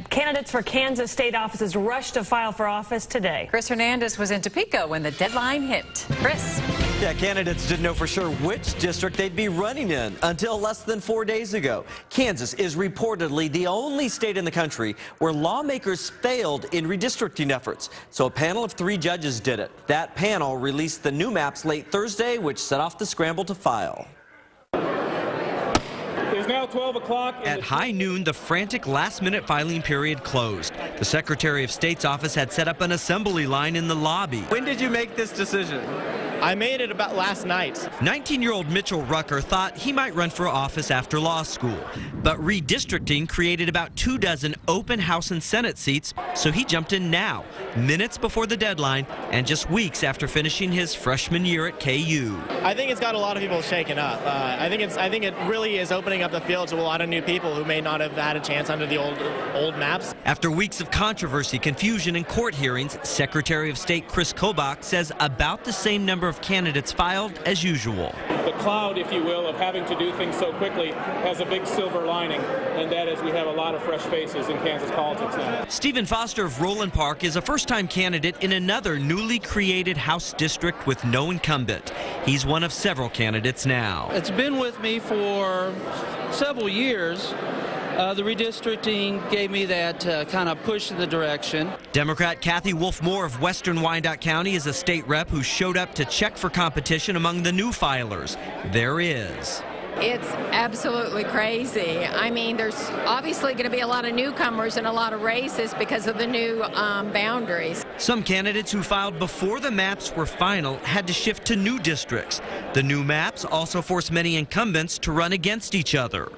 Candidates for Kansas state offices rushed to file for office today. Chris Hernandez was in Topeka when the deadline hit. Chris. Yeah, candidates didn't know for sure which district they'd be running in until less than 4 days ago. Kansas is reportedly the only state in the country where lawmakers failed in redistricting efforts. So a panel of 3 judges did it. That panel released the new maps late Thursday, which set off the scramble to file. It's now 12 o'clock. At high noon, the frantic last-minute filing period closed. The Secretary of State's office had set up an assembly line in the lobby. When did you make this decision? I made it about last night. 19-year-old Mitchell Rucker thought he might run for office after law school. But redistricting created about 24 open House and Senate seats, so he jumped in now, minutes before the deadline and just weeks after finishing his freshman year at KU. I think it's got a lot of people shaken up. I think it really is opening up the field to a lot of new people who may not have had a chance under the old maps. After weeks of controversy, confusion, and court hearings, Secretary of State Chris Kobach says about the same number of candidates filed as usual. The cloud, if you will, of having to do things so quickly has a big silver lining, and that is we have a lot of fresh faces in Kansas politics now. Stephen Foster of Roland Park is a first-time candidate in another newly created House district with no incumbent. He's one of several candidates now. It's been with me for several years. The redistricting gave me that kind of push in the direction. Democrat Kathy Wolf-Moore of Western Wyandotte County is a state rep who showed up to check for competition among the new filers. There is. It's absolutely crazy. I mean, there's obviously going to be a lot of newcomers and a lot of races because of the new boundaries. Some candidates who filed before the maps were final had to shift to new districts. The new maps also force many incumbents to run against each other.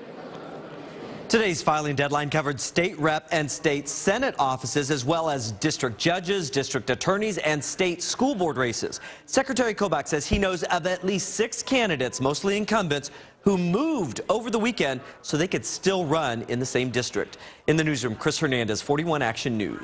Today's filing deadline covered state rep and state senate offices, as well as district judges, district attorneys, and state school board races. Secretary Kobach says he knows of at least 6 candidates, mostly incumbents, who moved over the weekend so they could still run in the same district. In the newsroom, Chris Hernandez, 41 Action News.